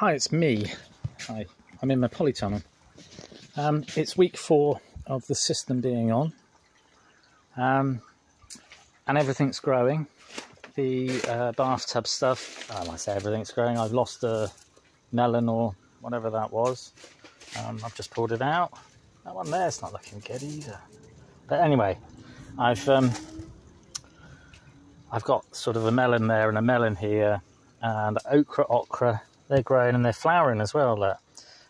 Hi, it's me. Hi, I'm in my polytunnel. It's week 4 of the system being on, and everything's growing. The bathtub stuff, I say everything's growing. I've lost a melon or whatever that was. I've just pulled it out. That one there's not looking good either. But anyway, I've got sort of a melon there and a melon here, and okra, they're growing and they're flowering as well. Look.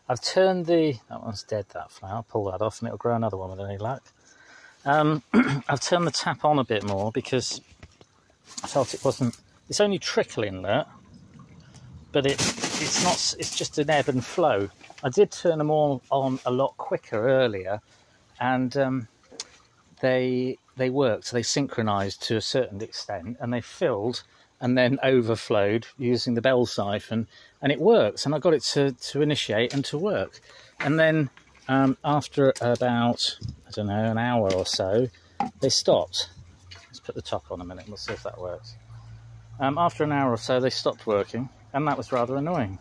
I've turned that one's dead, that flower. I'll pull that off and it'll grow another one with any luck. I've turned the tap on a bit more because I felt it's only trickling there, but it's not, it's just an ebb and flow. I did turn them all on a lot quicker earlier, and they worked. They synchronized to a certain extent, and they filled and then overflowed using the bell siphon, and it works. And I got it to initiate and to work. And then after about, I don't know, an hour or so, they stopped. Let's put the top on a minute, we'll see if that works. After an hour or so, they stopped working, and that was rather annoying.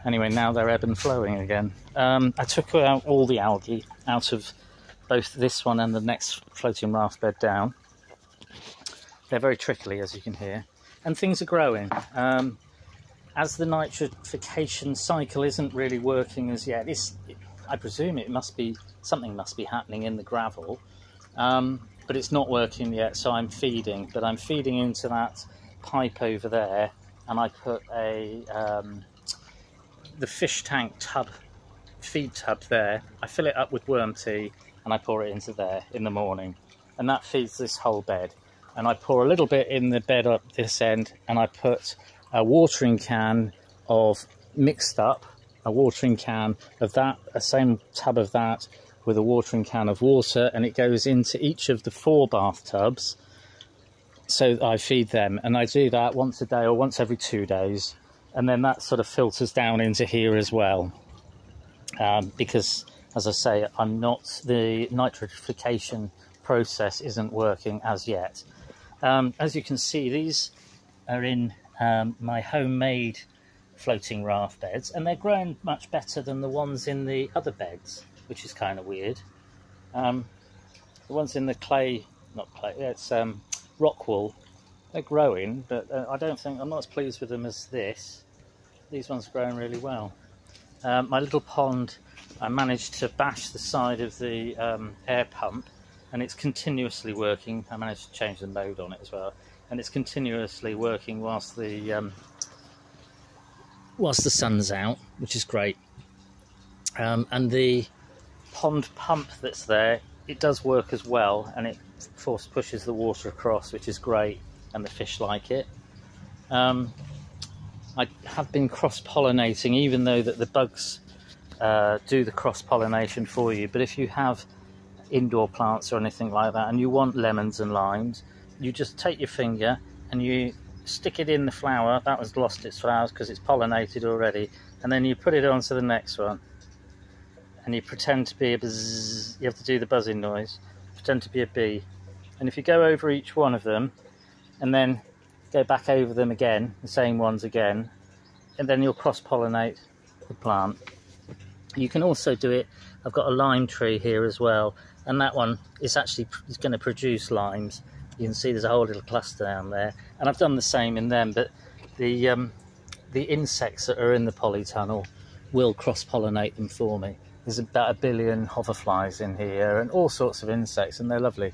Anyway, now they're ebb and flowing again. I took out all the algae out of both this one and the next floating raft bed down. They're very trickly, as you can hear. And things are growing. As the nitrification cycle isn't really working as yet, I presume something must be happening in the gravel, but it's not working yet, so I'm feeding. But I'm feeding into that pipe over there, and I put the fish tank feed tub there. I fill it up with worm tea, and I pour it into there in the morning, and that feeds this whole bed. And I pour a little bit in the bed up this end, and I put a watering can of mixed up, a watering can of that, a same tub of that with a watering can of water, and it goes into each of the 4 bathtubs. So I feed them, and I do that once a day or once every 2 days, and then that sort of filters down into here as well. Because, as I say, the nitrification process isn't working as yet. As you can see, these are in my homemade floating raft beds, and they're growing much better than the ones in the other beds, which is kind of weird. The ones in the rock wool, they're growing, but I'm not as pleased with them as this. These ones are growing really well. My little pond, I managed to bash the side of the air pump, and it's continuously working. I managed to change the mode on it as well, and it's continuously working whilst the sun's out, which is great. And the pond pump that's there, it does work as well, and it pushes the water across, which is great, and the fish like it. I have been cross-pollinating, even though that the bugs do the cross-pollination for you. But if you have indoor plants or anything like that and you want lemons and limes, you just take your finger and you stick it in the flower. That one's lost its flowers because it's pollinated already, and then you put it onto the next one, and you pretend to be a buzz. You have to do the buzzing noise, pretend to be a bee, and if you go over each one of them and then go back over them again, the same ones again, and then you'll cross-pollinate the plant. You can also do it, I've got a lime tree here as well, and that one is going to produce limes. You can see there's a whole little cluster down there, and I've done the same in them, but the insects that are in the polytunnel will cross-pollinate them for me. There's about 1 billion hoverflies in here and all sorts of insects, and they're lovely.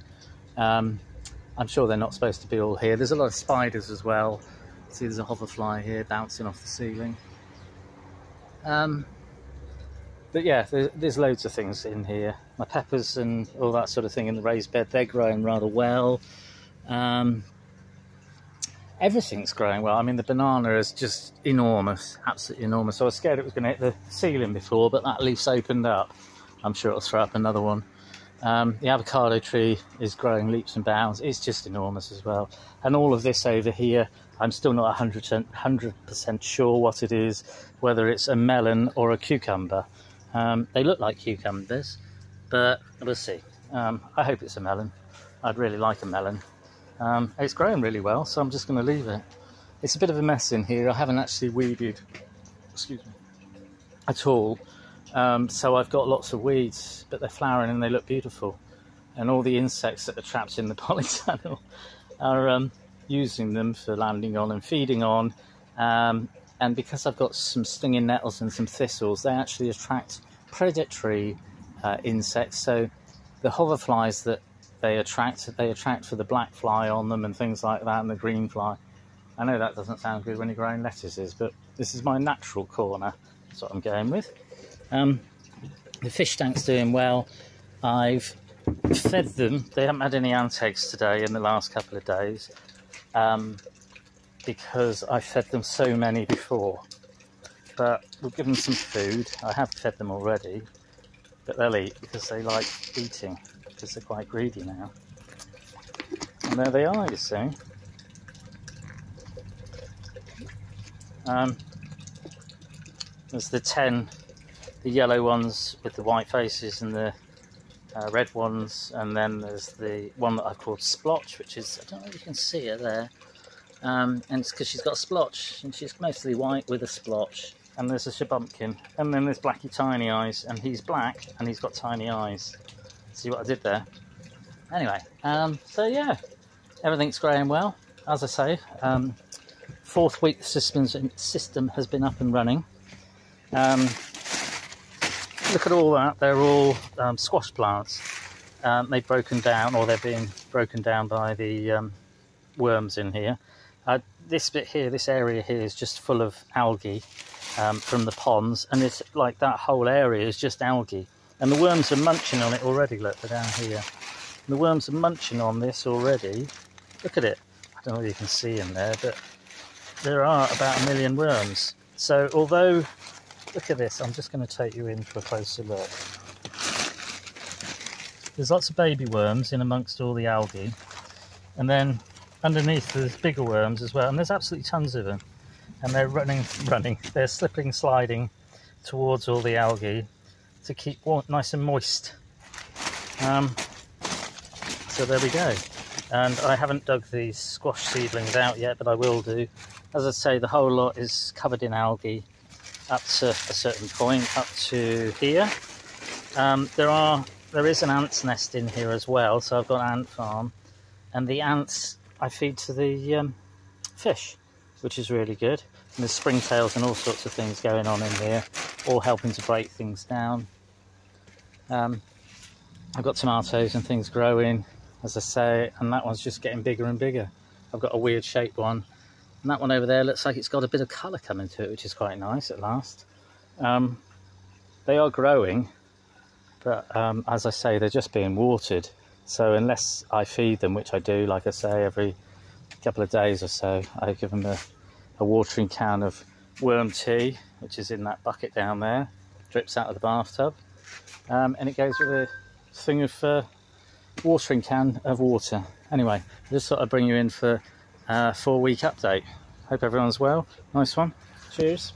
I'm sure they're not supposed to be all here. There's a lot of spiders as well. See, there's a hoverfly here bouncing off the ceiling. But yeah, there's loads of things in here. My peppers and all that sort of thing in the raised bed, they're growing rather well. Everything's growing well. I mean, the banana is just enormous, absolutely enormous. I was scared it was going to hit the ceiling before, but that leaf's opened up. I'm sure it'll throw up another one. The avocado tree is growing leaps and bounds. It's just enormous as well. And all of this over here, I'm still not 100% sure what it is, whether it's a melon or a cucumber. They look like cucumbers, but we'll see. I hope it's a melon. I'd really like a melon. It's growing really well, so I'm just going to leave it. It's a bit of a mess in here. I haven't actually weeded excuse me, at all. So I've got lots of weeds, but they're flowering and they look beautiful. And all the insects that are trapped in the polytunnel are using them for landing on and feeding on. And because I've got some stinging nettles and some thistles, they actually attract predatory insects. So the hoverflies that they attract for the black fly on them and things like that, and the green fly. I know that doesn't sound good when you're growing lettuces, but this is my natural corner. That's what I'm going with. The fish tank's doing well. I've fed them. They haven't had any ant eggs today in the last couple of days, because I fed them so many before. But we'll give them some food. I have fed them already, but they'll eat because they like eating, because they're quite greedy now. And there they are, you see. There's the 10, the yellow ones with the white faces and the red ones, and then there's the one that I've called Splotch, which is, I don't know if you can see her there, and it's because she's got a splotch, and she's mostly white with a splotch. And there's a shabumpkin, and then there's Blackie Tiny Eyes, and he's black and he's got tiny eyes. See what I did there? Anyway, so yeah, everything's growing well. As I say, 4th week the system has been up and running. Look at all that. They're all squash plants. They've broken down, or they're being broken down by the worms in here. This bit here, this area here, is just full of algae from the ponds, and it's like that whole area is just algae. And the worms are munching on it already. Look, they're down here. And the worms are munching on this already. Look at it. I don't know if you can see in there, but there are about 1 million worms. So although, look at this, I'm just going to take you in for a closer look. There's lots of baby worms in amongst all the algae, and then underneath there's bigger worms as well, and there's absolutely tons of them, and they're running, they're slipping, sliding towards all the algae to keep nice and moist. So there we go. And I haven't dug these squash seedlings out yet, but I will do. As I say, the whole lot is covered in algae up to a certain point, up to here. There is an ant's nest in here as well, so I've got an ant farm, and the ants I feed to the fish, which is really good. And there's springtails and all sorts of things going on in here, all helping to break things down. I've got tomatoes and things growing, as I say, and that one's just getting bigger and bigger. I've got a weird shaped one, and that one over there looks like it's got a bit of colour coming to it, which is quite nice at last. They are growing, but as I say, they're just being watered. So unless I feed them, which I do, like I say, every couple of days or so, I give them a watering can of worm tea, which is in that bucket down there, drips out of the bathtub, and it goes with a thing of watering can of water. Anyway, I just thought I'd bring you in for a 4-week update. Hope everyone's well. Nice one. Cheers.